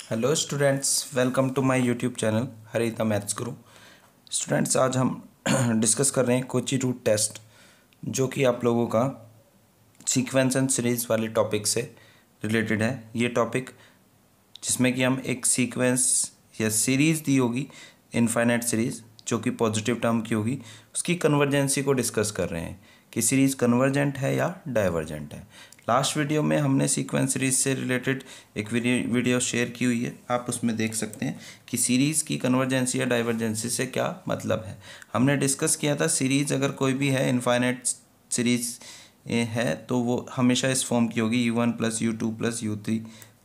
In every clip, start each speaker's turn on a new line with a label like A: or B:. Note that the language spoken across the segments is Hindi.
A: Hello students, welcome to my YouTube channel Harita maths Guru. Students, आज हम डिस्कस कर रहे हैं कोची रूट टेस्ट, जो कि आप लोगों का सीक्वेंस एंड सीरीज़ वाले टॉपिक से रिलेटेड है। ये टॉपिक जिसमें कि हम एक सीक्वेंस या सीरीज़ दी होगी, इनफाइनाइट सीरीज़, जो कि पॉजिटिव टर्म की होगी, उसकी कन्वर्जेंसी को डिस्कस कर रहे हैं कि सीरीज़ कन्वर्जेंट है या डाइवर्जेंट है। लास्ट वीडियो में हमने सीक्वेंस सीरीज से रिलेटेड एक वीडियो शेयर की हुई है, आप उसमें देख सकते हैं कि सीरीज़ की कन्वर्जेंसी या डाइवर्जेंसी से क्या मतलब है। हमने डिस्कस किया था सीरीज़ अगर कोई भी है, इनफाइनाइट सीरीज़ है, तो वो हमेशा इस फॉर्म की होगी, U1 plus U2 plus U3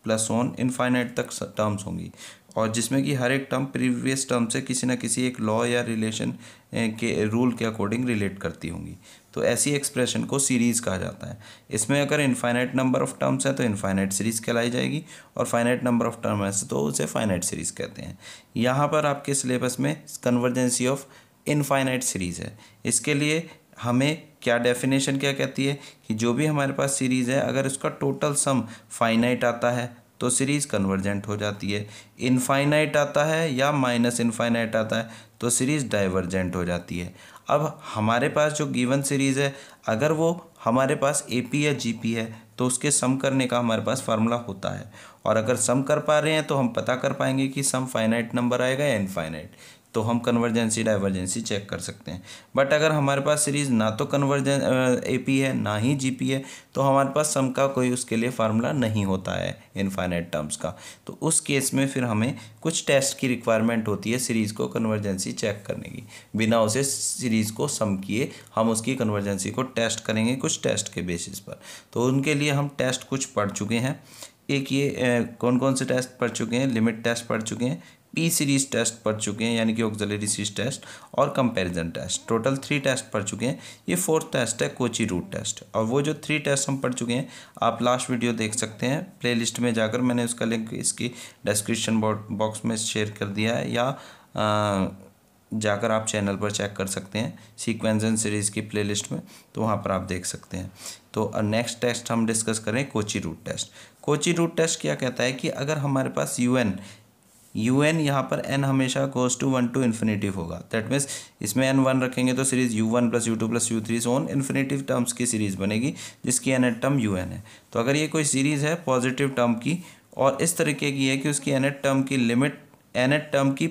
A: plus on infinite तक टर्म्स होंगी, और जिसमें कि हर एक टर्म प्रीवियस टर्म से किसी न किसी एक लॉ या रिलेशन के रूल के अकॉर्डिंग रिलेट करती होंगी। तो ऐसी एक्सप्रेशन को सीरीज़ कहा जाता है। इसमें अगर इनफाइनाइट नंबर ऑफ टर्म्स है तो इनफाइनाइट सीरीज़ कहलाई जाएगी, और फाइनाइट नंबर ऑफ टर्म है तो उसे फाइनाइट सीरीज़ कहते हैं। यहाँ पर आपके सिलेबस में कन्वर्जेंसी ऑफ इनफाइनाइट सीरीज़ है। इसके लिए हमें क्या डेफिनेशन क्या कहती है कि जो भी हमारे पास सीरीज़ है, अगर उसका टोटल सम फाइनाइट आता है तो सीरीज़ कन्वर्जेंट हो जाती है। इनफाइनाइट आता है या माइनस इनफाइनाइट आता है तो सीरीज़ डाइवर्जेंट हो जाती है। अब हमारे पास जो गिवन सीरीज़ है, अगर वो हमारे पास AP या GP है तो उसके सम करने का हमारे पास फार्मूला होता है, और अगर सम कर पा रहे हैं तो हम पता कर पाएंगे कि सम फाइनाइट नंबर आएगा या इनफाइनाइट, तो हम कन्वर्जेंसी डाइवर्जेंसी चेक कर सकते हैं। बट अगर हमारे पास सीरीज़ ना तो AP है ना ही GP है, तो हमारे पास सम का कोई उसके लिए फार्मूला नहीं होता है इनफाइनाइट टर्म्स का। तो उस केस में फिर हमें कुछ टेस्ट की रिक्वायरमेंट होती है सीरीज़ को कन्वर्जेंसी चेक करने की। बिना उसे सीरीज़ को सम किए हम उसकी कन्वर्जेंसी को टेस्ट करेंगे कुछ टेस्ट के बेसिस पर। तो उनके लिए हम टेस्ट कुछ पढ़ चुके हैं। एक ये कौन कौन से टेस्ट पढ़ चुके हैं, लिमिट टेस्ट पढ़ चुके हैं, P सीरीज टेस्ट पढ़ चुके हैं यानी कि ऑक्सिलरी सीरीज टेस्ट, और कंपैरिजन टेस्ट। टोटल 3 टेस्ट पढ़ चुके हैं। ये 4th टेस्ट है कोची रूट टेस्ट। और वो जो 3 टेस्ट हम पढ़ चुके हैं, आप लास्ट वीडियो देख सकते हैं प्लेलिस्ट में जाकर, मैंने उसका लिंक इसकी डिस्क्रिप्शन बॉक्स में शेयर कर दिया है, या जाकर आप चैनल पर चेक कर सकते हैं सीक्वेंस एंड सीरीज़ की प्लेलिस्ट में, तो वहाँ पर आप देख सकते हैं। तो नेक्स्ट टेस्ट हम डिस्कस करें Cauchy root test. Cauchy root test क्या कहता है कि अगर हमारे पास UN यहाँ पर n हमेशा गोज टू 1 टू इन्फिनेटिव होगा। दैट मीन्स इसमें n 1 रखेंगे तो series U1 plus U2 plus U3 on infinitive terms की सीरीज़ बनेगी, जिसकी nth टर्म UN है। तो अगर ये कोई सीरीज़ है पॉजिटिव टर्म की, और इस तरीके की है कि उसकी nth टर्म की लिमिट, nth टर्म की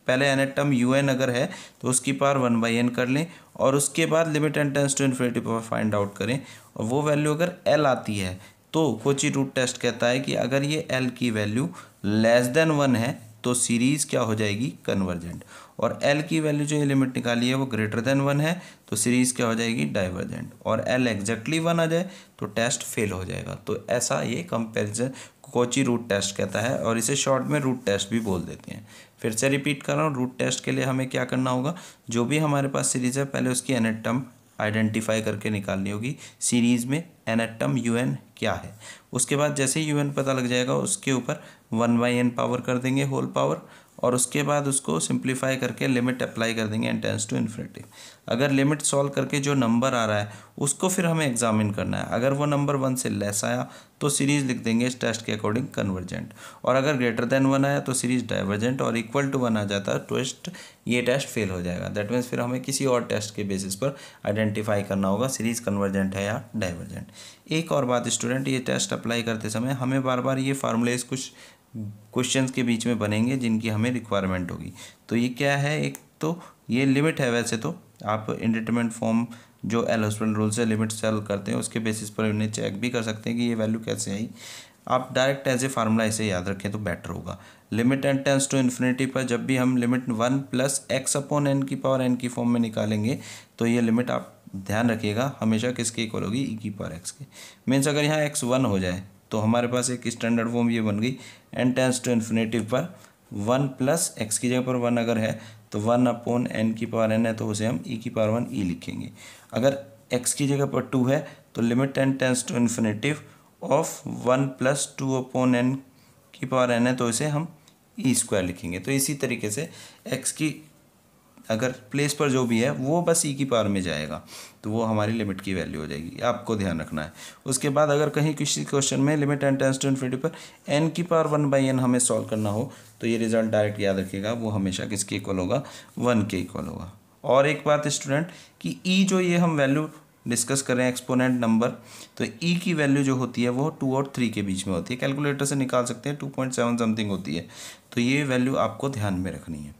A: पहले nth टर्म UN अगर है तो उसकी पावर 1/n कर लें, और उसके बाद limit n tends to infinity पर फाइंड आउट करें, और वो वैल्यू अगर L आती है तो कोची रूट टेस्ट कहता है कि अगर ये L की वैल्यू लेस देन 1 है तो सीरीज़ क्या हो जाएगी, कन्वर्जेंट। और L की वैल्यू जो ये लिमिट निकाली है वो ग्रेटर देन 1 है तो सीरीज़ क्या हो जाएगी, डाइवर्जेंट। और L एग्जैक्टली 1 आ जाए तो टेस्ट फेल हो जाएगा। तो ऐसा ये कंपैरिजन कोची रूट टेस्ट कहता है, और इसे शॉर्ट में रूट टेस्ट भी बोल देते हैं। फिर से रिपीट कर रहा हूँ, रूट टेस्ट के लिए हमें क्या करना होगा, जो भी हमारे पास सीरीज़ है पहले उसकी nth टर्म आइडेंटिफाई करके निकालनी होगी। सीरीज़ में nth टर्म UN क्या है, उसके बाद जैसे ही UN पता लग जाएगा उसके ऊपर 1/n पावर कर देंगे होल पावर, और उसके बाद उसको सिंप्लीफाई करके लिमिट अप्लाई कर देंगे n टेंड्स टू इन्फिनिटी। अगर लिमिट सॉल्व करके जो नंबर आ रहा है उसको फिर हमें एग्जामिन करना है। अगर वो नंबर 1 से लेस आया तो सीरीज़ लिख देंगे इस टेस्ट के अकॉर्डिंग कन्वर्जेंट, और अगर ग्रेटर देन 1 आया तो सीरीज़ डाइवर्जेंट, और इक्वल टू 1 आ जाता है तो ये टेस्ट फेल हो जाएगा। दैट मीन्स फिर हमें किसी और टेस्ट के बेसिस पर आइडेंटिफाई करना होगा सीरीज़ कन्वर्जेंट है या डाइवर्जेंट। एक और बात स्टूडेंट, ये टेस्ट अप्लाई करते समय हमें बार बार ये फार्मूलेज कुछ क्वेश्चंस के बीच में बनेंगे जिनकी हमें रिक्वायरमेंट होगी। तो ये क्या है, एक तो ये लिमिट है, वैसे तो आप इंडिटरमिनेट फॉर्म जो एल हॉस्पिटल रूल से लिमिट सॉल्व करते हैं उसके बेसिस पर इन्हें चेक भी कर सकते हैं कि ये वैल्यू कैसे आई। आप डायरेक्ट एज ए फार्मूला इसे याद रखें तो बेटर होगा। Limit n tends to infinity पर जब भी हम limit 1 plus x upon n की पावर n की फॉर्म में निकालेंगे तो ये लिमिट आप ध्यान रखिएगा हमेशा किसके इक्वल होगी, e की पावर x के। मीन्स अगर यहाँ x 1 हो जाए तो हमारे पास एक स्टैंडर्ड फॉर्म ये बन गई, n टेंड्स टू इन्फिनिटी पर 1 प्लस x की जगह पर 1 अगर है तो 1 अपॉन n की पावर n है तो उसे हम e की पावर 1 e लिखेंगे। अगर x की जगह पर 2 है तो limit n tends to infinity of 1 plus 2 upon n की पावर n है तो इसे हम e स्क्वायर लिखेंगे। तो इसी तरीके से x की अगर प्लेस पर जो भी है वो बस ई की पावर में जाएगा, तो वो हमारी लिमिट की वैल्यू हो जाएगी, आपको ध्यान रखना है। उसके बाद अगर कहीं किसी क्वेश्चन में limit n tends to infinity पर n की पावर 1/n हमें सॉल्व करना हो, तो ये रिजल्ट डायरेक्ट याद रखिएगा, वो हमेशा किसके इक्वल होगा, 1 के इक्वल होगा। और एक बात स्टूडेंट कि ई जो ये हम वैल्यू डिस्कस कर रहे हैं एक्सपोनेंट नंबर, तो ई की वैल्यू जो होती है वो 2 और 3 के बीच में होती है, कैलकुलेटर से निकाल सकते हैं, 2.7 समथिंग होती है, तो ये वैल्यू आपको ध्यान में रखनी है।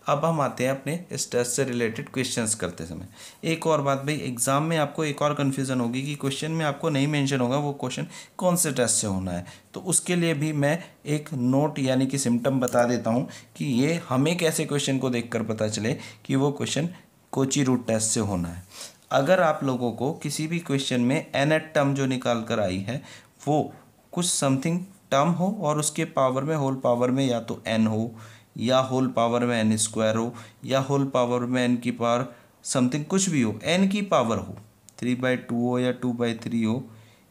A: अब हम आते हैं अपने इस टेस्ट से रिलेटेड क्वेश्चंस करते समय। एक और बात भाई, एग्जाम में आपको एक और कन्फ्यूज़न होगी कि क्वेश्चन में आपको नहीं मेंशन होगा वो क्वेश्चन कौन से टेस्ट से होना है, तो उसके लिए भी मैं एक नोट यानी कि सिम्टम बता देता हूँ कि ये हमें कैसे क्वेश्चन को देखकर पता चले कि वो क्वेश्चन कोची रूट टेस्ट से होना है। अगर आप लोगों को किसी भी क्वेश्चन में nth टर्म जो निकाल कर आई है वो कुछ समथिंग टर्म हो और उसके पावर में, होल पावर में या तो n हो या होल पावर में n स्क्वायर हो या होल पावर में n की पावर समथिंग कुछ भी हो, n की पावर हो, 3/2 हो या 2/3 हो,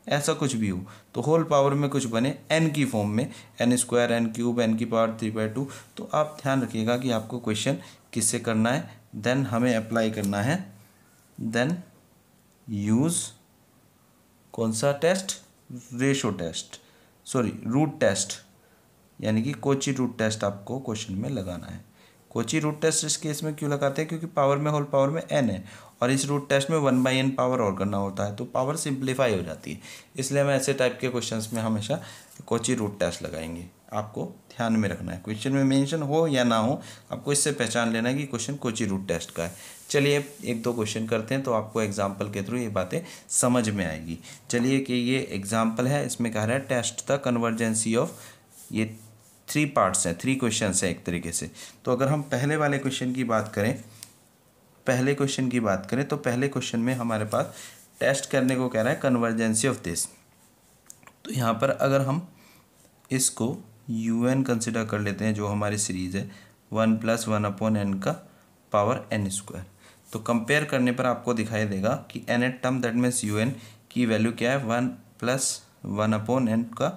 A: ऐसा कुछ भी हो, तो होल पावर में कुछ बने n की फॉर्म में, n square, n cube, n की पावर 3/2, तो आप ध्यान रखिएगा कि आपको क्वेश्चन किससे करना है, देन हमें अप्लाई करना है, देन यूज़ कौन सा test, ratio test, sorry root test, यानी कि कोची रूट टेस्ट आपको क्वेश्चन में लगाना है। कोची रूट टेस्ट इस केस में क्यों लगाते हैं, क्योंकि पावर में, होल पावर में n है और इस रूट टेस्ट में 1/n पावर और करना होता है, तो पावर सिंप्लीफाई हो जाती है, इसलिए हम ऐसे टाइप के क्वेश्चंस में हमेशा कोची रूट टेस्ट लगाएंगे। आपको ध्यान में रखना है, क्वेश्चन में मेंशन हो या ना हो, आपको इससे पहचान लेना है कि क्वेश्चन कोची रूट टेस्ट का है। चलिए एक दो क्वेश्चन करते हैं तो आपको एग्जाम्पल के थ्रू ये बातें समझ में आएगी। चलिए कि ये एग्जाम्पल है, इसमें कह रहा है टेस्ट द कन्वर्जेंसी ऑफ, ये 3 पार्ट्स हैं, 3 क्वेश्चन हैं एक तरीके से। तो अगर हम पहले वाले क्वेश्चन की बात करें, पहले क्वेश्चन की बात करें तो पहले क्वेश्चन में हमारे पास टेस्ट करने को कह रहा है कन्वर्जेंसी ऑफ दिस। तो यहाँ पर अगर हम इसको UN कंसिडर कर लेते हैं, जो हमारी सीरीज़ है 1 + 1/n का पावर n स्क्वायर, तो कंपेयर करने पर आपको दिखाई देगा कि nth term that means UN की वैल्यू क्या है, 1 + 1/n का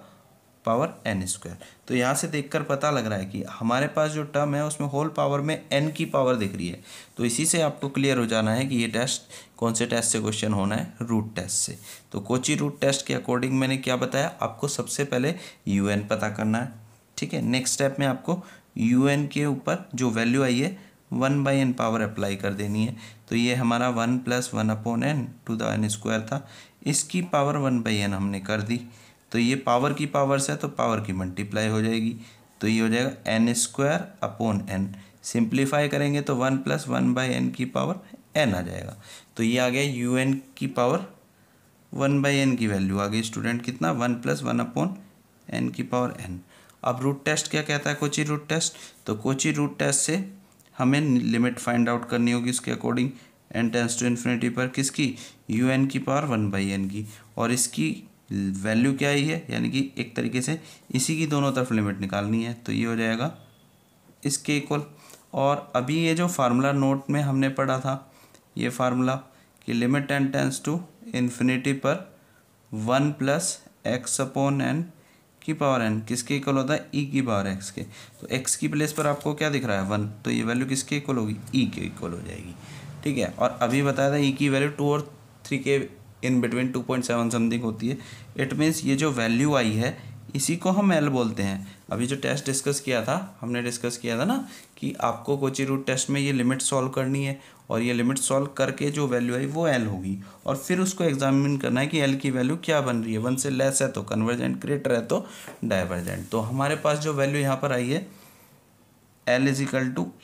A: पावर n स्क्वायर। तो यहाँ से देखकर पता लग रहा है कि हमारे पास जो टर्म है उसमें होल पावर में n की पावर दिख रही है, तो इसी से आपको क्लियर हो जाना है कि ये टेस्ट कौन से टेस्ट से क्वेश्चन होना है, रूट टेस्ट से। तो कोची रूट टेस्ट के अकॉर्डिंग मैंने क्या बताया, आपको सबसे पहले UN पता करना है, ठीक है। नेक्स्ट स्टेप में आपको UN के ऊपर जो वैल्यू आई है 1/n पावर अप्लाई कर देनी है, तो ये हमारा 1 + 1/n to the n square था, इसकी पावर 1/n हमने कर दी, तो ये पावर की पावर से है तो पावर की मल्टीप्लाई हो जाएगी, तो ये हो जाएगा n²/n। सिंप्लीफाई करेंगे तो 1 + 1/n की पावर n आ जाएगा, तो ये आ गया UN की पावर 1/n की वैल्यू आ गई स्टूडेंट, कितना, 1 + 1/n की पावर n। अब रूट टेस्ट क्या कहता है, कोची रूट टेस्ट, तो कोची रूट टेस्ट से हमें लिमिट फाइंड आउट करनी होगी उसके according n tends to infinity पर, किसकी, UN की पावर 1/n की, और इसकी वैल्यू क्या आई है, यानी कि एक तरीके से इसी की दोनों तरफ लिमिट निकालनी है, तो ये हो जाएगा इसके इक्वल। और अभी ये जो फार्मूला नोट में हमने पढ़ा था, ये फार्मूला कि limit n tends to infinity पर 1 + x/n की पावर n किसके इक्वल होता है, e की पावर x के, तो x की प्लेस पर आपको क्या दिख रहा है, 1, तो ये वैल्यू किसके इक्वल होगी, e के इक्वल हो जाएगी, ठीक है। और अभी बताया था e की वैल्यू 2 और 3 के इन बिटवीन 2.7 समथिंग होती है, इट मीन्स ये जो वैल्यू आई है इसी को हम L बोलते हैं। अभी जो टेस्ट डिस्कस किया था, हमने डिस्कस किया था ना कि आपको कोची रूट टेस्ट में ये लिमिट सॉल्व करनी है, और ये लिमिट सॉल्व करके जो वैल्यू आई वो L होगी, और फिर उसको एग्जामिन करना है कि L की वैल्यू क्या बन रही है, 1 से लेस है तो कन्वर्जेंट, ग्रेटर है तो डाइवर्जेंट। तो हमारे पास जो वैल्यू यहाँ पर आई है L =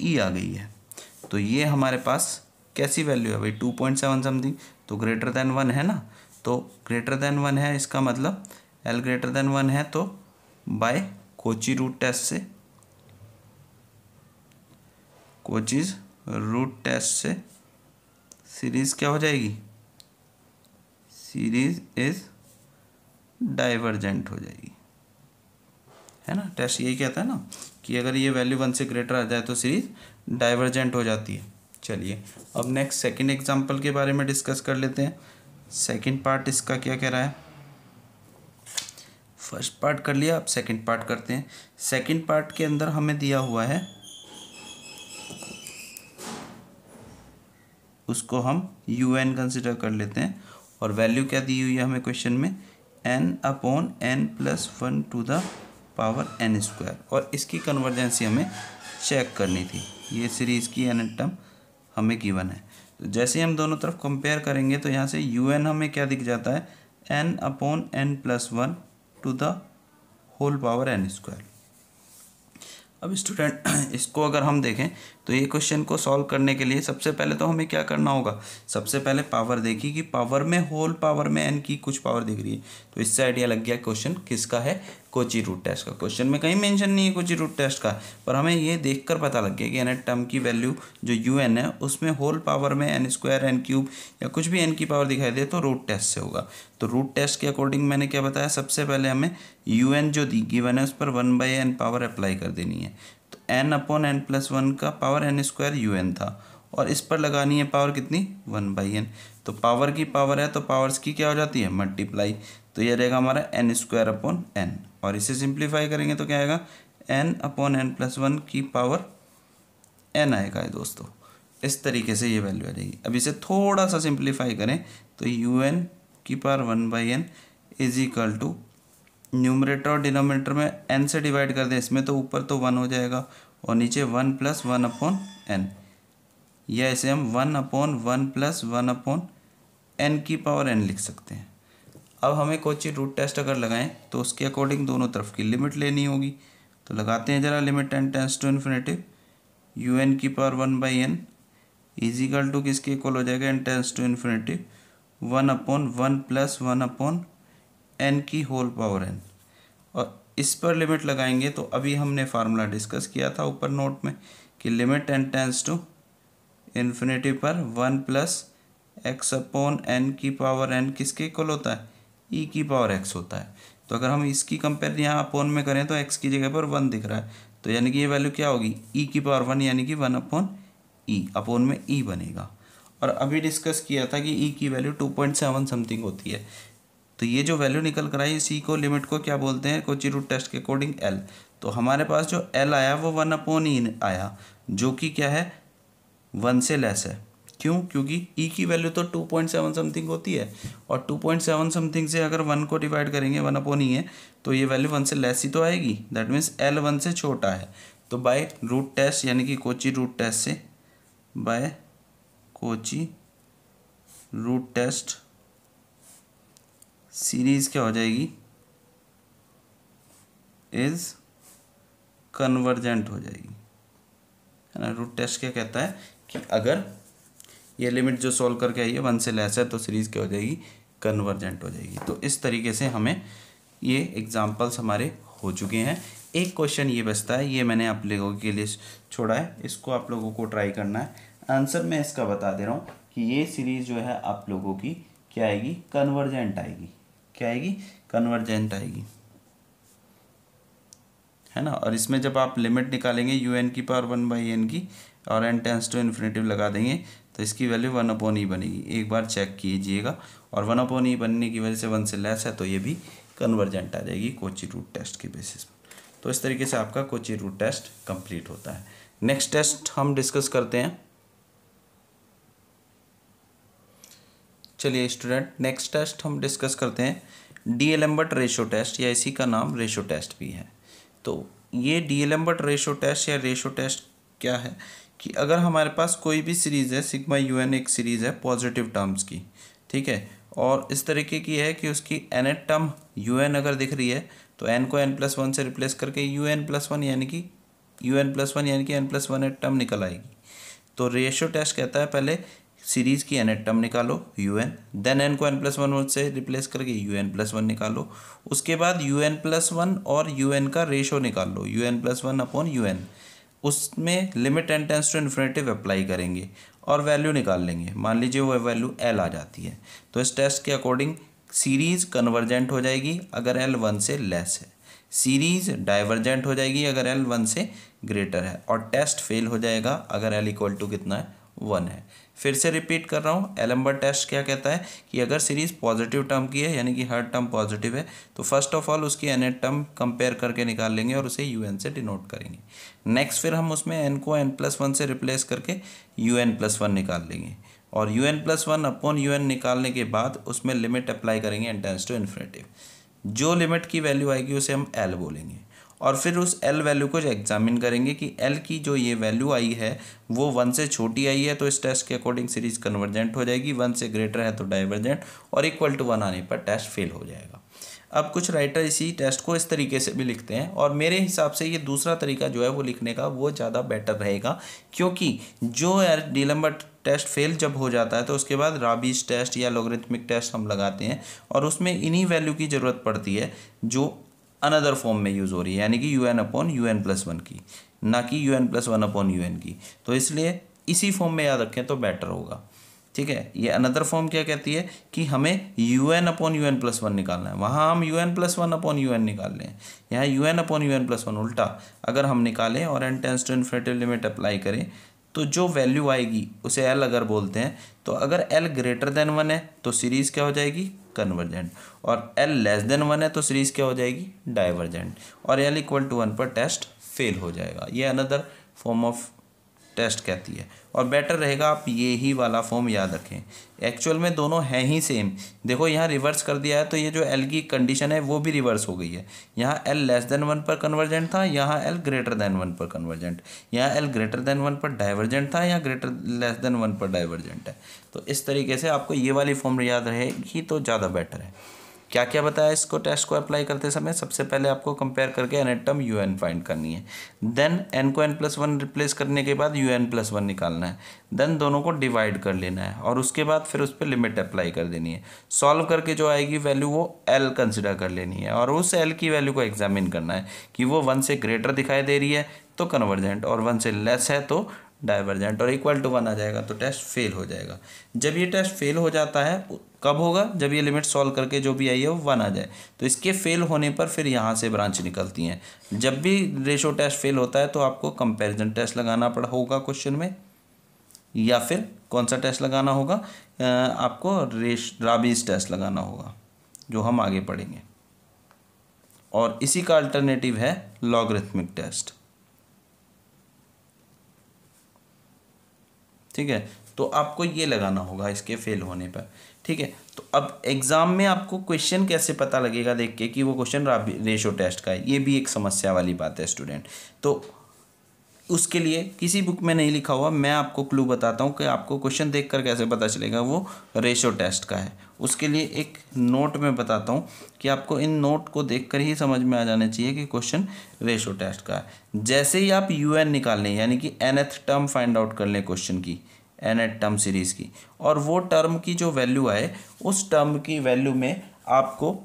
A: E आ गई है, तो ये हमारे पास कैसी वैल्यू है भाई, 2.7 समथिंग, तो ग्रेटर देन 1 है ना, तो ग्रेटर देन 1 है, इसका मतलब L ग्रेटर देन 1 है, तो बाय कोची रूट टेस्ट से, कोचीज रूट टेस्ट से सीरीज क्या हो जाएगी, सीरीज इज डाइवर्जेंट हो जाएगी, है ना। टेस्ट यही कहता है ना कि अगर ये वैल्यू 1 से ग्रेटर आ जाए तो सीरीज डाइवर्जेंट हो जाती है। चलिए अब नेक्स्ट सेकंड एग्जांपल के बारे में डिस्कस कर लेते हैं। सेकंड पार्ट इसका क्या कह रहा है, फर्स्ट पार्ट कर लिया, अब सेकंड पार्ट करते हैं। सेकंड पार्ट के अंदर हमें दिया हुआ है उसको हम यू एन कंसिडर कर लेते हैं। और वैल्यू क्या दी हुई है हमें क्वेश्चन में, n/n+1 to the power n²। और इसकी कन्वर्जेंसी हमें चेक करनी थी। ये सीरीज़ की n टर्म हमें गिवन है। तो जैसे हम दोनों तरफ कंपेयर करेंगे तो यहाँ से यू एन हमें क्या दिख जाता है, n/n+1 to the whole power n²। अब स्टूडेंट इसको अगर हम देखें तो ये क्वेश्चन को सॉल्व करने के लिए सबसे पहले तो हमें क्या करना होगा, सबसे पहले पावर देखी कि पावर में, होल पावर में n की कुछ पावर दिख रही है। तो इससे आइडिया लग गया क्वेश्चन किसका है, कोची रूट टेस्ट का। क्वेश्चन में कहीं मेंशन नहीं है कोची रूट टेस्ट का, पर हमें ये देखकर पता लग गया कि n टर्म की वैल्यू जो यू एन है उसमें होल पावर में n² n³ या कुछ भी n की पावर दिखाई दे तो रूट टेस्ट से होगा। तो रूट टेस्ट के अकॉर्डिंग मैंने क्या बताया, सबसे पहले हमें यू एन जो दी गिवन है उस पर 1/n पावर अप्लाई कर देनी है। तो n/n+1 का पावर n² यू एन था और इस पर लगानी है पावर कितनी, 1/n। तो पावर की पावर है तो पावर्स की क्या हो जाती है, मल्टीप्लाई। तो ये रहेगा हमारा n²/n और इसे सिंप्लीफाई करेंगे तो क्या आएगा, n/n+1 की पावर n आएगा है दोस्तों। इस तरीके से ये वैल्यू आ जाएगी। अब इसे थोड़ा सा सिंप्लीफाई करें तो यू एन की power 1/n is equal to, numerator और डिनोमिनेटर में n से डिवाइड कर दें इसमें तो ऊपर तो 1 हो जाएगा और नीचे 1 + 1/n, या इसे हम 1/1 + 1/n की पावर n लिख सकते हैं। अब हमें कोची रूट टेस्ट अगर लगाएं तो उसके अकॉर्डिंग दोनों तरफ की लिमिट लेनी होगी। तो लगाते हैं ज़रा, limit n tends to infinity u n की power 1/n is equal to किसके इक्वल हो जाएगा, n tends to infinity 1/1 + 1/n की होल पावर n। और इस पर लिमिट लगाएंगे तो अभी हमने फार्मूला डिस्कस किया था ऊपर नोट में कि limit n tends to infinity पर 1 + x/n की पावर n किसके इक्वल होता है, e की पावर x होता है। तो अगर हम इसकी कंपेयर यहाँ अपोन में करें तो x की जगह पर 1 दिख रहा है, तो यानी कि ये वैल्यू क्या होगी, e की पावर 1 यानी कि 1/e, अपोन में e बनेगा। और अभी डिस्कस किया था कि e की वैल्यू 2.7 समथिंग होती है। तो ये जो वैल्यू निकल कर आई इसी को, लिमिट को क्या बोलते हैं कोची रूट टेस्ट के अकॉर्डिंग l। तो हमारे पास जो l आया वो 1/e आया, जो कि क्या है, 1 से लेस है। क्यों, क्योंकि e की वैल्यू तो 2.7 समथिंग होती है और 2.7 समथिंग से अगर 1 को डिवाइड करेंगे 1/e है तो ये वैल्यू 1 से लेस ही तो आएगी। दैट मीन्स l 1 से छोटा है। तो बाय रूट टेस्ट यानी कि कोची रूट टेस्ट से, by Cauchy root test series क्या हो जाएगी, इज कन्वर्जेंट हो जाएगी, है ना। रूट टेस्ट क्या कहता है कि अगर ये लिमिट जो सॉल्व करके आई है 1 से लेस है तो सीरीज़ क्या हो जाएगी, कन्वर्जेंट हो जाएगी। तो इस तरीके से हमें ये एग्जांपल्स हमारे हो चुके हैं। एक क्वेश्चन ये बचता है, ये मैंने आप लोगों के लिए छोड़ा है, इसको आप लोगों को ट्राई करना है। आंसर मैं इसका बता दे रहा हूँ कि ये सीरीज़ जो है आप लोगों की क्या आएगी, कन्वर्जेंट आएगी। क्या आएगी, कन्वर्जेंट आएगी, है ना। और इसमें जब आप लिमिट निकालेंगे यू एन की पावर 1/n की और n टेंड्स टू इन्फिनिटी लगा देंगे तो इसकी वैल्यू 1/e बनेगी। एक बार चेक कीजिएगा। और 1/e बनने की वजह से 1 से लेस है तो ये भी कन्वर्जेंट आ जाएगी कोची रूट टेस्ट की बेसिस पर। तो इस तरीके से आपका कोची रूट टेस्ट कंप्लीट होता है। नेक्स्ट टेस्ट हम डिस्कस करते हैं। चलिए स्टूडेंट, नेक्स्ट टेस्ट हम डिस्कस करते हैं डी-एलेम्बर्ट रेशो टेस्ट, या इसी का नाम रेशो टेस्ट भी है। तो ये डी-एलेम्बर्ट रेशो टेस्ट या रेशो टेस्ट क्या है कि अगर हमारे पास कोई भी सीरीज़ है, सिग्मा यू एन एक सीरीज़ है पॉजिटिव टर्म्स की, ठीक है, और इस तरीके की है कि उसकी nth टर्म यू एन अगर दिख रही है तो n को n+1 से रिप्लेस करके यू एन प्लस वन यानी कि n+1 टर्म निकल आएगी। तो रेशो टेस्ट कहता है पहले सीरीज़ की nth टर्म निकालो यू एन, देन n को n+1 से रिप्लेस करके यू एन प्लस वन निकालो, उसके बाद यू एन प्लस वन और यू एन का रेशो निकाल लो, u n plus one upon u n, उसमें limit n tends to infinity apply करेंगे और वैल्यू निकाल लेंगे। मान लीजिए वो वैल्यू l आ जाती है तो इस टेस्ट के अकॉर्डिंग सीरीज़ कन्वर्जेंट हो जाएगी अगर l 1 से लेस है, सीरीज़ डाइवर्जेंट हो जाएगी अगर l 1 से ग्रेटर है, और टेस्ट फेल हो जाएगा अगर l इक्वल टू कितना है, 1 है। फिर से रिपीट कर रहा हूँ, एलेम्बर्ट टेस्ट क्या कहता है कि अगर सीरीज़ पॉजिटिव टर्म की है यानी कि हर टर्म पॉजिटिव है तो फर्स्ट ऑफ ऑल उसकी nth टर्म कंपेयर करके निकाल लेंगे और उसे un से डिनोट करेंगे। नेक्स्ट फिर हम उसमें n को n+1 से रिप्लेस करके un+1 निकाल लेंगे और un+1 अपॉन un निकालने के बाद उसमें लिमिट अप्लाई करेंगे n टेंड्स टू इन्फिनिटी। जो लिमिट की वैल्यू आएगी उसे हम l बोलेंगे और फिर उस l वैल्यू को एग्जामिन करेंगे कि l की जो ये वैल्यू आई है वो 1 से छोटी आई है तो इस टेस्ट के अकॉर्डिंग सीरीज कन्वर्जेंट हो जाएगी, 1 से ग्रेटर है तो डाइवर्जेंट और इक्वल टू 1 आने पर टेस्ट फेल हो जाएगा। अब कुछ राइटर इसी टेस्ट को इस तरीके से भी लिखते हैं और मेरे हिसाब से ये दूसरा तरीका जो है वो लिखने का वो ज़्यादा बेटर रहेगा, क्योंकि जो डीलम्बर टेस्ट फेल जब हो जाता है तो उसके बाद राबीज टेस्ट या लॉगरिथमिक टेस्ट हम लगाते हैं और उसमें इन्हीं वैल्यू की ज़रूरत पड़ती है जो अनदर फॉर्म में यूज़ हो रही है, यानी कि un/un+1 की, ना कि un+1/un की। तो इसलिए इसी फॉर्म में याद रखें तो बेटर होगा। ठीक है, ये अनदर फॉर्म क्या कहती है कि हमें un/un+1 निकालना है, वहाँ हम un+1/un निकाल लें, यहाँ un/un+1 उल्टा अगर हम निकालें और n tends to infinity limit apply करें तो जो वैल्यू आएगी उसे l अगर बोलते हैं तो अगर l ग्रेटर देन 1 है तो सीरीज़ क्या हो जाएगी, कन्वर्जेंट, और l लेस देन 1 है तो सीरीज़ क्या हो जाएगी, डाइवर्जेंट, और l = 1 पर टेस्ट फेल हो जाएगा। ये अनदर फॉर्म ऑफ टेस्ट कहती है और बेटर रहेगा आप ये ही वाला फॉर्म याद रखें। एक्चुअल में दोनों हैं ही सेम, देखो यहाँ रिवर्स कर दिया है तो ये जो L की कंडीशन है वो भी रिवर्स हो गई है। यहाँ L लेस देन 1 पर कन्वर्जेंट था, यहाँ L ग्रेटर देन 1 पर कन्वर्जेंट, यहाँ L ग्रेटर देन 1 पर डाइवर्जेंट था, यहाँ ग्रेटर लेस देन 1 पर डाइवर्जेंट है। तो इस तरीके से आपको ये वाली फॉर्म याद रहेगी तो ज़्यादा बेटर है। क्या क्या बताया इसको टेस्ट को अप्लाई करते समय, सबसे पहले आपको कंपेयर करके n टर्म un फाइंड करनी है, देन n को n+1 रिप्लेस करने के बाद un+1 निकालना है, देन दोनों को डिवाइड कर लेना है और उसके बाद फिर उस पर लिमिट अप्लाई कर देनी है। सॉल्व करके जो आएगी वैल्यू वो l कंसिडर कर लेनी है और उस l की वैल्यू को एग्जामिन करना है कि वो 1 से ग्रेटर दिखाई दे रही है तो कन्वर्जेंट और 1 से लेस है तो डाइवर्जेंट और इक्वल टू 1 आ जाएगा तो टेस्ट फेल हो जाएगा। जब ये टेस्ट फेल हो जाता है कब होगा, जब ये लिमिट सॉल्व करके जो भी आई है वो 1 आ जाए, तो इसके फेल होने पर फिर यहाँ से ब्रांच निकलती हैं। जब भी रेशो टेस्ट फेल होता है तो आपको कंपैरिजन टेस्ट लगाना होगा क्वेश्चन में, या फिर कौन सा टेस्ट लगाना होगा, आपको राबीज टेस्ट लगाना होगा जो हम आगे पढ़ेंगे, और इसी का अल्टरनेटिव है लॉगरिथमिक टेस्ट। ठीक है, तो आपको ये लगाना होगा इसके फेल होने पर। ठीक है, तो अब एग्ज़ाम में आपको क्वेश्चन कैसे पता लगेगा देख के कि वो क्वेश्चन रेशो टेस्ट का है, ये भी एक समस्या वाली बात है स्टूडेंट। तो उसके लिए किसी बुक में नहीं लिखा हुआ, मैं आपको क्लू बताता हूँ कि आपको क्वेश्चन देखकर कैसे पता चलेगा वो रेशो टेस्ट का है। उसके लिए एक नोट में बताता हूँ कि आपको इन नोट को देखकर ही समझ में आ जाना चाहिए कि क्वेश्चन रेशो टेस्ट का है। जैसे ही आप un निकाल लें, यानी कि nth टर्म फाइंड आउट कर लें क्वेश्चन की, nth टर्म सीरीज़ की, और वो टर्म की जो वैल्यू आए उस टर्म की वैल्यू में आपको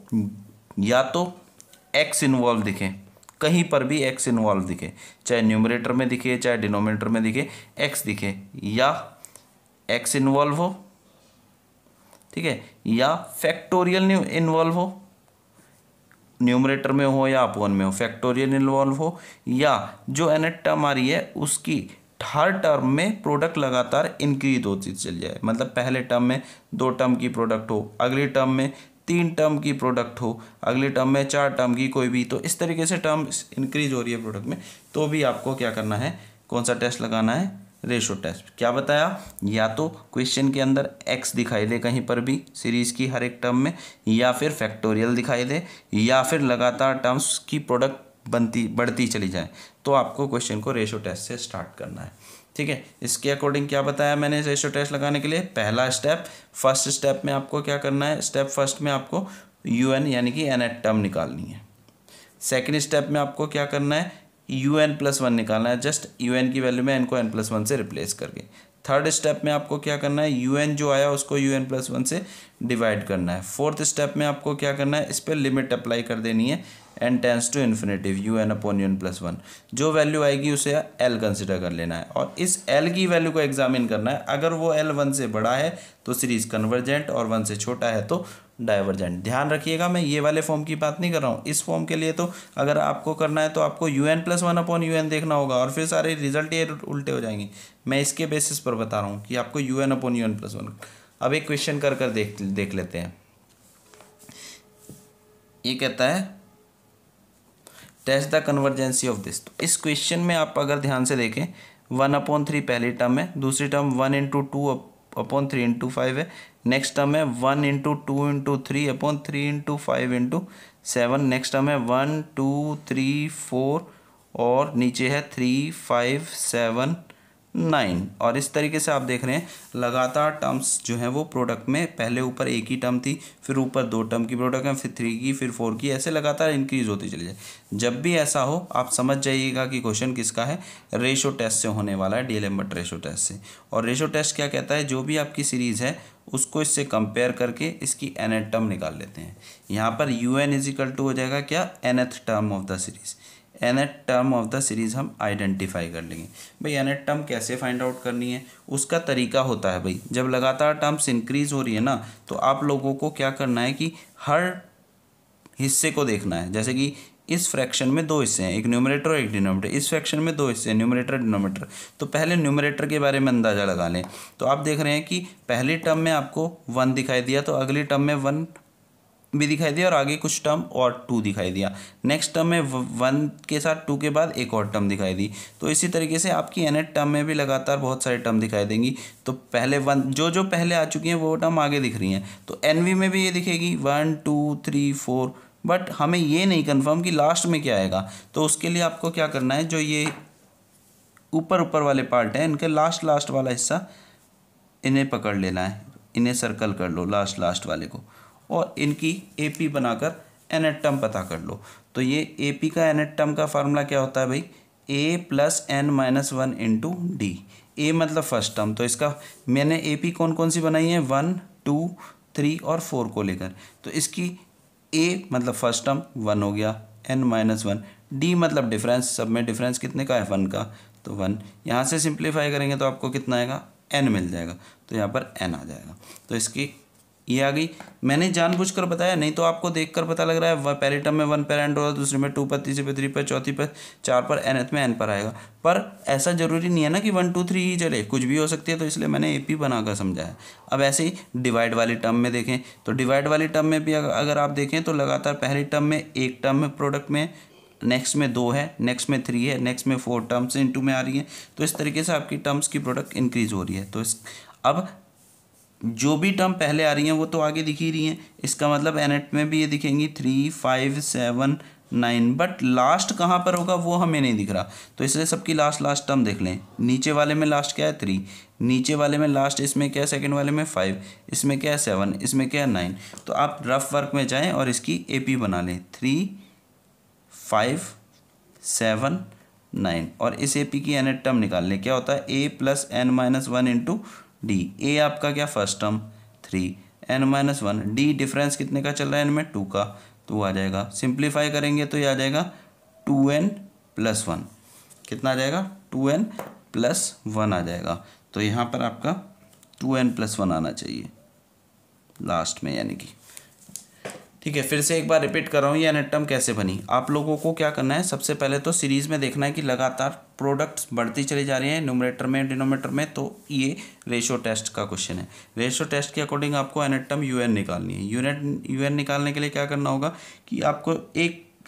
A: या तो x इन्वॉल्व दिखे, कहीं पर भी x इन्वॉल्व दिखे, चाहे न्यूमरेटर में दिखे चाहे डिनोमिनेटर में दिखे x दिखे, या x इन्वॉल्व हो, ठीक है, या फैक्टोरियल इन्वॉल्व हो, न्यूमरेटर में हो या अपॉन में हो, फैक्टोरियल इन्वॉल्व हो, या जो nth टर्म आ रही है उसकी हर टर्म में प्रोडक्ट लगातार इंक्रीज होती चल जाए, मतलब पहले टर्म में 2 टर्म की प्रोडक्ट हो, अगली टर्म में 3 टर्म की प्रोडक्ट हो, अगली टर्म में 4 टर्म की कोई भी, तो इस तरीके से टर्म इंक्रीज हो रही है प्रोडक्ट में, तो भी आपको क्या करना है, कौन सा टेस्ट लगाना है, रेशो टेस्ट। क्या बताया, या तो क्वेश्चन के अंदर x दिखाई दे कहीं पर भी सीरीज़ की हर एक टर्म में, या फिर फैक्टोरियल दिखाई दे, या फिर लगातार टर्म्स की प्रोडक्ट बढ़ती चली जाए, तो आपको क्वेश्चन को रेशो टेस्ट से स्टार्ट करना है। ठीक है, इसके अकॉर्डिंग क्या बताया मैंने रेशो टेस्ट लगाने के लिए, पहला स्टेप, फर्स्ट स्टेप में आपको क्या करना है, स्टेप फर्स्ट में आपको un यानी कि nth टर्म निकालनी है। सेकेंड स्टेप में आपको क्या करना है, un+1 निकालना है, जस्ट un की वैल्यू में n को n+1 से रिप्लेस करके। थर्ड स्टेप में आपको क्या करना है, un जो आया उसको un+1 से डिवाइड करना है। फोर्थ स्टेप में आपको क्या करना है, इस पर लिमिट अप्लाई कर देनी है n tends to infinity un/un+1, जो वैल्यू आएगी उसे l कंसिडर कर लेना है और इस l की वैल्यू को एग्जामिन करना है। अगर वो l 1 से बड़ा है तो सीरीज कन्वर्जेंट और 1 से छोटा है तो डाइवर्जेंट। ध्यान रखिएगा, मैं ये वाले फॉर्म की बात नहीं कर रहा हूँ। इस फॉर्म के लिए तो अगर आपको करना है तो आपको un+1/un देखना होगा और फिर सारे रिजल्ट ये उल्टे हो जाएंगे। मैं इसके बेसिस पर बता रहा हूँ कि आपको un/un+1। अब एक क्वेश्चन कर कर देख लेते हैं। ये कहता है टेस्ट द कन्वर्जेंसी ऑफ दिस। तो इस क्वेश्चन में आप अगर ध्यान से देखें 1/3 पहली टर्म है, दूसरी टर्म 1 × 2 अपॉन 3 इंटू 5 है। नेक्स्ट टर्म है 1 into 2 into 3 upon 3 into 5 into 7। Next term है 1 2 3 4 और नीचे है 3 5 7 9। और इस तरीके से आप देख रहे हैं लगातार टर्म्स जो हैं वो प्रोडक्ट में, पहले ऊपर एक ही टर्म थी, फिर ऊपर 2 टर्म की प्रोडक्ट है, फिर 3 की, फिर 4 की, ऐसे लगातार इंक्रीज होती चली जाए। जब भी ऐसा हो आप समझ जाइएगा कि क्वेश्चन किसका है, रेशो टेस्ट से होने वाला है, डीएलएम्बर्ट रेशो टेस्ट से। और रेशो टेस्ट क्या कहता है, जो भी आपकी सीरीज़ है उसको इससे कंपेयर करके इसकी nth टर्म निकाल लेते हैं। यहाँ पर un इज इक्वल टू हो जाएगा क्या, nth term of the series. nth term of the series हम आइडेंटिफाई कर लेंगे। भाई nth टर्म कैसे फाइंड आउट करनी है, उसका तरीका होता है भाई, जब लगातार टर्म्स इंक्रीज हो रही है ना, तो आप लोगों को क्या करना है कि हर हिस्से को देखना है। जैसे कि इस फ्रैक्शन में 2 हिस्से हैं, एक न्यूमरेटर और एक डिनोमिनेटर। इस फ्रैक्शन में 2 हिस्से हैं, न्यूमरेटर डिनोमिनेटर। तो पहले न्यूमरेटर के बारे में अंदाज़ा लगा लें। तो आप देख रहे हैं कि पहली टर्म में आपको 1 दिखाई दिया, तो अगली टर्म में 1 भी दिखाई दिया और आगे कुछ टर्म और 2 दिखाई दिया। नेक्स्ट टर्म में 1 के साथ 2 के बाद एक और टर्म दिखाई दी। तो इसी तरीके से आपकी nth टर्म में भी लगातार बहुत सारी टर्म दिखाई देंगी। तो पहले 1 जो पहले आ चुकी हैं वो टर्म आगे दिख रही हैं, तो nv में भी ये दिखेगी 1 2 3 4। बट हमें ये नहीं कंफर्म कि लास्ट में क्या आएगा। तो उसके लिए आपको क्या करना है, जो ये ऊपर वाले पार्ट हैं इनके लास्ट वाला हिस्सा इन्हें पकड़ लेना है, इन्हें सर्कल कर लो लास्ट वाले को, और इनकी AP बनाकर nth टर्म पता कर लो। तो ये AP का nth टर्म का फार्मूला क्या होता है भाई, A plus n minus 1 into D. A मतलब फर्स्ट टर्म, तो इसका मैंने AP कौन सी बनाई है, 1 2 3 और 4 को लेकर। तो इसकी A मतलब फर्स्ट टर्म 1 हो गया, n माइनस 1, D मतलब डिफरेंस, सब में डिफरेंस कितने का है, 1 का, तो 1। यहाँ से सिंप्लीफाई करेंगे तो आपको कितना आएगा, n मिल जाएगा, तो यहाँ पर n आ जाएगा। तो इसकी ये आ गई। मैंने जानबूझकर बताया, नहीं तो आपको देखकर पता लग रहा है पहले टर्म में 1 पर एंड होगा, दूसरे में 2 पर, तीसरे पर 3 पर, चौथी पर 4 पर, nth में n पर आएगा। पर ऐसा जरूरी नहीं है ना कि 1 2 3 ही चले, कुछ भी हो सकती है। तो इसलिए मैंने AP बनाकर समझाया। अब ऐसे ही डिवाइड वाली टर्म में देखें, तो डिवाइड वाली टर्म में भी अगर आप देखें तो लगातार पहली टर्म में एक टर्म में प्रोडक्ट में, नेक्स्ट में 2 है, नेक्स्ट में 3 है, नेक्स्ट में 4 टर्म्स इंटू में आ रही हैं। तो इस तरीके से आपकी टर्म्स की प्रोडक्ट इंक्रीज हो रही है। तो अब जो भी टर्म पहले आ रही हैं वो तो आगे दिख ही रही हैं, इसका मतलब nth में भी ये दिखेंगी 3 5 7 9। बट लास्ट कहाँ पर होगा वो हमें नहीं दिख रहा। तो इसलिए सबकी लास्ट टर्म देख लें। नीचे वाले में लास्ट क्या है, 3, नीचे वाले में लास्ट इसमें क्या है, सेकंड वाले में 5, इसमें क्या है 7, इसमें क्या है 9। तो आप रफ वर्क में जाएँ और इसकी AP बना लें, 3 5 7 9, और इस AP की nth टर्म निकाल लें। क्या होता है, A plus n minus 1 into D. A आपका क्या, first term 3, n minus 1, D difference कितने का चल रहा है, n में 2 का, तो आ जाएगा। सिंप्लीफाई करेंगे तो ये आ जाएगा 2n प्लस 1। कितना आ जाएगा, 2n प्लस 1 आ जाएगा। तो यहाँ पर आपका 2n प्लस 1 आना चाहिए लास्ट में, यानी कि ठीक है। फिर से एक बार रिपीट कर रहा हूँ, ये nth टर्म कैसे बनी। आप लोगों को क्या करना है, सबसे पहले तो सीरीज़ में देखना है कि लगातार प्रोडक्ट्स बढ़ती चली जा रही हैं न्यूमरेटर में डिनोमिनेटर में। तो ये रेशो टेस्ट का क्वेश्चन है। रेशो टेस्ट के अकॉर्डिंग आपको nth टर्म un निकालनी है। un निकालने के लिए क्या करना होगा कि आपको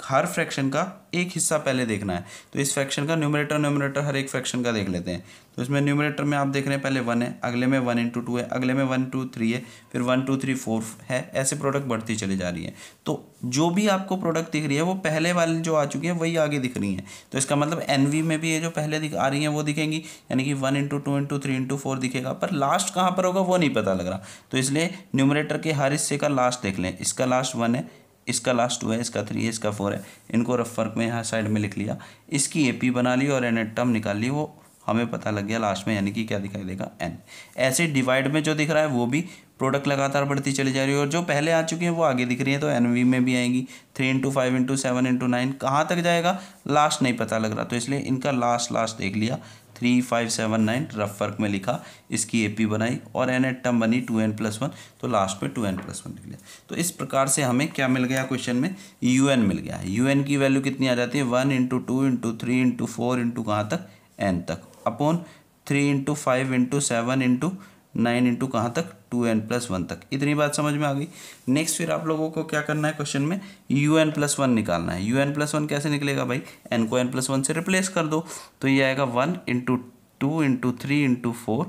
A: हर फ्रैक्शन का एक हिस्सा पहले देखना है। तो इस फ्रैक्शन का न्यूमरेटर हर एक फ्रैक्शन का देख लेते हैं। तो इसमें न्यूमरेटर में आप देख रहे हैं पहले 1 है, अगले में 1 इंटू 2 है, अगले में 1 2 3 है, फिर 1 2 3 4 है। ऐसे प्रोडक्ट बढ़ती चली जा रही है। तो जो भी आपको प्रोडक्ट दिख रही है वो पहले वाली जो आ चुकी है वही आगे दिख रही हैं। तो इसका मतलब NV में भी ये जो पहले आ रही हैं वो दिखेंगी, यानी कि 1 इंटू 2 इंटू 3 इंटू 4 दिखेगा। पर लास्ट कहाँ पर होगा वो नहीं पता लग रहा। तो इसलिए न्यूमरेटर के हर हिस्से का लास्ट देख लें। इसका लास्ट 1 है, इसका लास्ट 2 है, इसका 3 है, इसका 4 है। इनको रफ वर्क में यहाँ साइड में लिख लिया, इसकी AP बना ली और nth टर्म निकाल ली। वो हमें पता लग गया लास्ट में, यानी कि क्या दिखाई देगा, n। ऐसे डिवाइड में जो दिख रहा है वो भी प्रोडक्ट लगातार बढ़ती चली जा रही है, और जो पहले आ चुकी हैं वो आगे दिख रही है। तो NV में भी आएंगी 3 इंटू 5 इंटू 7 इंटू 9। कहाँ तक जाएगा लास्ट नहीं पता लग रहा। तो इसलिए इनका लास्ट देख लिया, 3 5 7 9 रफ वर्क में लिखा, इसकी AP बनाई और nth टर्म बनी 2n प्लस 1। तो लास्ट में 2n प्लस 1 लिख लिया। तो इस प्रकार से हमें क्या मिल गया, क्वेश्चन में un मिल गया। un की वैल्यू कितनी आ जाती है, 1 इंटू 2 इंटू 3 इंटू 4 इंटू कहाँ तक, n तक, upon 3 into 5 into 7 into 9 into कहाँ तक, 2n प्लस 1 तक। इतनी बात समझ में आ गई। नेक्स्ट फिर आप लोगों को क्या करना है, क्वेश्चन में un प्लस 1 निकालना है। un प्लस 1 कैसे निकलेगा भाई, n को n प्लस 1 से रिप्लेस कर दो। तो ये आएगा 1 इंटू 2 इंटू 3 इंटू 4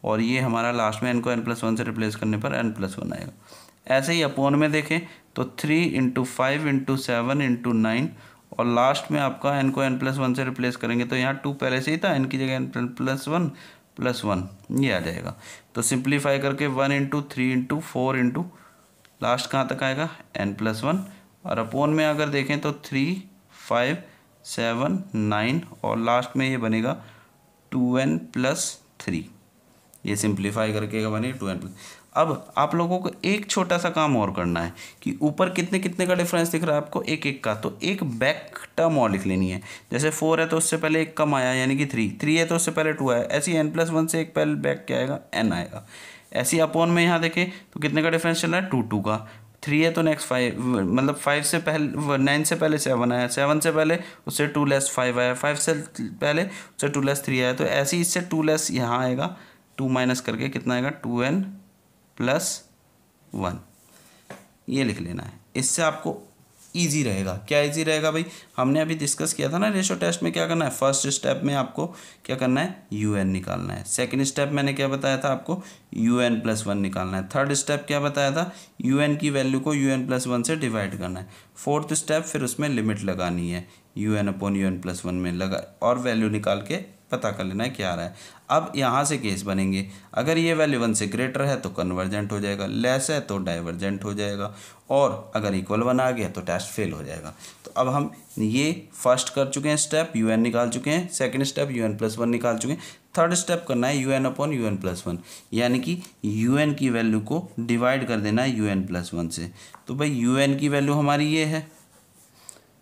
B: और ये हमारा लास्ट में n को n+1 से रिप्लेस करने पर n+1 आएगा। ऐसे ही अपोन में देखें तो 3 × 5 × 7 × 9 और लास्ट में आपका n को n+1 से रिप्लेस करेंगे तो यहाँ 2 पहले से ही था, n की जगह n+1 +1 ये आ जाएगा। तो सिंप्लीफाई करके 1 × 3 × 4 × लास्ट कहाँ तक आएगा n+1 और अपोन में अगर देखें तो 3 5 7 9 और लास्ट में ये बनेगा 2n+3। ये सिंप्लीफाई करके बने 2n+। अब आप लोगों को एक छोटा सा काम और करना है कि ऊपर कितने कितने का डिफरेंस दिख रहा है आपको, एक एक का, तो एक बैक टर्म और लिख लेनी है। जैसे 4 है तो उससे पहले एक कम आया यानी कि 3 है तो उससे पहले 2 आया, ऐसे ही n+1 से एक पहले बैक क्या आएगा n आएगा। ऐसे ही अपॉन में यहाँ देखें तो कितने का डिफरेंस चल रहा है 2 का, 3 है तो नेक्स्ट 5, मतलब 5 से पहले 9 से पहले 7 आया, 7 से पहले उससे 2 लेस 5 आया, 5 से पहले उससे 2 लेस 3 आया, तो ऐसे ही इससे 2 लेस यहाँ आएगा, 2 माइनस करके कितना आएगा 2n+1 ये लिख लेना है। इससे आपको इजी रहेगा। क्या इजी रहेगा भाई, हमने अभी डिस्कस किया था ना रेशो टेस्ट में क्या करना है, फर्स्ट स्टेप में आपको क्या करना है un निकालना है, सेकंड स्टेप मैंने क्या बताया था आपको un+1 निकालना है, थर्ड स्टेप क्या बताया था un की वैल्यू को un+1 से डिवाइड करना है, फोर्थ स्टेप फिर उसमें लिमिट लगानी है un/un+1 में लगा और वैल्यू निकाल के पता कर लेना है क्या आ रहा है। अब यहाँ से केस बनेंगे, अगर ये वैल्यू 1 से ग्रेटर है तो कन्वर्जेंट हो जाएगा, लेस है तो डाइवर्जेंट हो जाएगा, और अगर इक्वल 1 आ गया तो टेस्ट फेल हो जाएगा। तो अब हम ये फर्स्ट कर चुके हैं स्टेप, un निकाल चुके हैं, सेकंड स्टेप un+1 निकाल चुके हैं, थर्ड स्टेप करना है un/un+1 यानी कि un की वैल्यू को डिवाइड कर देना है un+1 से। तो भाई un की वैल्यू हमारी ये है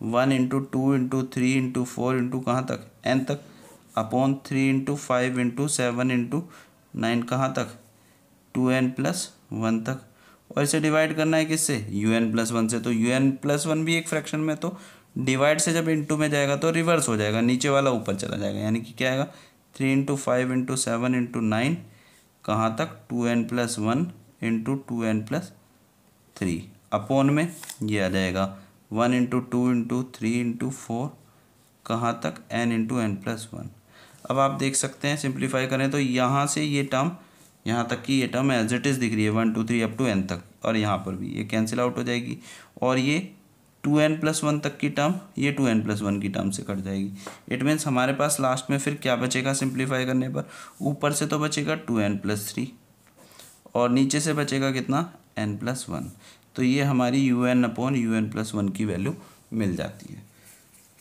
B: 1 × 2 × 3 × 4 × कहाँ तक n तक, अपॉन 3 × 5 × 7 × 9 कहाँ तक 2n+1 तक, और इसे डिवाइड करना है किससे un+1 से। तो un+1 भी एक फ्रैक्शन में, तो डिवाइड से जब इनटू में जाएगा तो रिवर्स हो जाएगा, नीचे वाला ऊपर चला जाएगा, यानी कि क्या आएगा 3 × 5 × 7 × 9 कहाँ तक 2n+1 × 2n+3 अपॉन में ये आ जाएगा 1 × 2 × 3 × 4 कहाँ तक n × n+1। अब आप देख सकते हैं सिंप्लीफाई करें तो यहाँ से ये टर्म यहाँ तक की ये टर्म एज इट इज़ दिख रही है 1 2 3 अप टू n तक, और यहाँ पर भी ये कैंसिल आउट हो जाएगी, और ये 2n+1 तक की टर्म ये 2n+1 की टर्म से कट जाएगी। इट मीन्स हमारे पास लास्ट में फिर क्या बचेगा सिंप्लीफाई करने पर, ऊपर से तो बचेगा 2n+3 और नीचे से बचेगा कितना n+1। तो ये हमारी un/un+1 की वैल्यू मिल जाती है।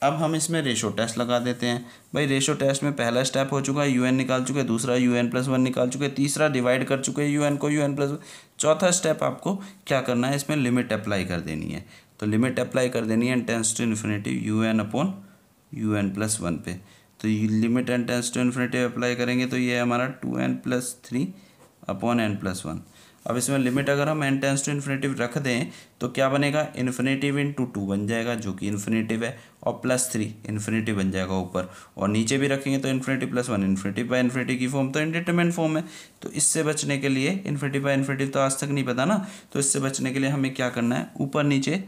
B: अब हम इसमें रेशो टेस्ट लगा देते हैं। भाई रेशो टेस्ट में पहला स्टेप हो चुका है, un निकाल चुके, दूसरा un+1 निकाल चुके, तीसरा डिवाइड कर चुके un को un+1, चौथा स्टेप आपको क्या करना है इसमें लिमिट अप्लाई कर देनी है। तो लिमिट अप्लाई कर देनी है टेंड्स टू इन्फिनिटी un/un+1 पे। तो limit tends to infinity apply करेंगे तो ये हमारा 2n+3/n+1। अब इसमें लिमिट अगर हम n टेंस टू इन्फिनेटिव रख दें तो क्या बनेगा इन्फिनेटिव × 2 बन जाएगा जो कि इन्फिनेटिव है, और +3 इन्फिनेटिव बन जाएगा ऊपर, और नीचे भी रखेंगे तो इन्फिनेटिव+1 इन्फिनेटिव/इन्फिनेटिव की फॉर्म तो इनडिटरमिनेट फॉर्म है। तो इससे बचने के लिए इन्फिनेटिव/इन्फिनेटिव तो आज तक नहीं पता ना, तो इससे बचने के लिए हमें क्या करना है ऊपर नीचे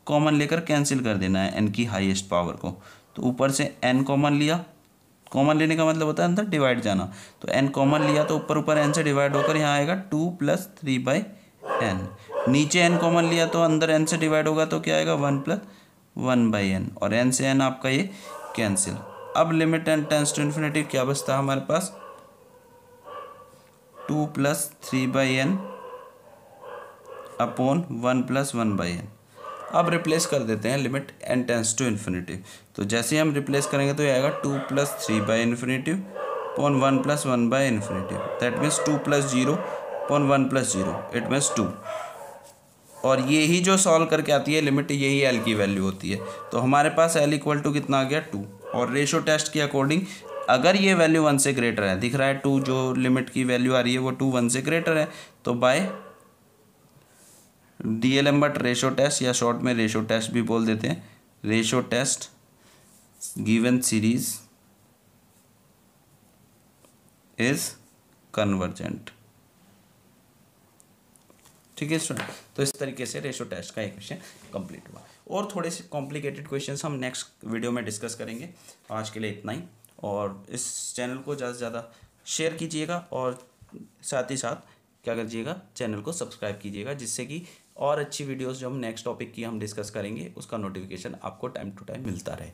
B: कॉमन लेकर कैंसिल कर देना है n की हाईएस्ट पावर को। तो ऊपर से n कॉमन लिया, कॉमन लेने का मतलब होता है अंदर डिवाइड जाना, तो n कॉमन लिया तो ऊपर ऊपर n से डिवाइड होकर यहाँ आएगा 2 + 3/n, नीचे n कॉमन लिया तो अंदर n से डिवाइड होगा तो क्या आएगा 1 + 1/n, और n से n आपका ये कैंसिल। अब limit n tends to infinity क्या बचता है हमारे पास 2 + 3/n अपॉन 1 + 1/n। अब रिप्लेस कर देते हैं limit n tends to infinity, तो जैसे ही हम रिप्लेस करेंगे तो ये आएगा 2 + 3/∞ upon 1 + 1/∞, that means 2 + 0 upon 1 + 0 it means 2। और ये ही जो सॉल्व करके आती है लिमिट, यही l की वैल्यू होती है। तो हमारे पास l = कितना आ गया 2, और रेशो टेस्ट के अकॉर्डिंग अगर ये वैल्यू 1 से ग्रेटर है, दिख रहा है 2 जो लिमिट की वैल्यू आ रही है वो 2 1 से ग्रेटर है, तो बाय डीएलएम्बर्ट रेशो टेस्ट या शॉर्ट में रेशो टेस्ट भी बोल देते हैं, ratio test given series is convergent. ठीक है स्टूडेंट, तो इस तरीके से रेशो टेस्ट का एक क्वेश्चन कंप्लीट हुआ, और थोड़े से कॉम्प्लिकेटेड क्वेश्चंस हम नेक्स्ट वीडियो में डिस्कस करेंगे। आज के लिए इतना ही, और इस चैनल को ज़्यादा से ज़्यादा शेयर कीजिएगा और साथ ही साथ क्या करिएगा, चैनल को सब्सक्राइब कीजिएगा, जिससे कि और अच्छी वीडियोस जो हम नेक्स्ट टॉपिक की हम डिस्कस करेंगे उसका नोटिफिकेशन आपको टाइम टू टाइम मिलता रहे।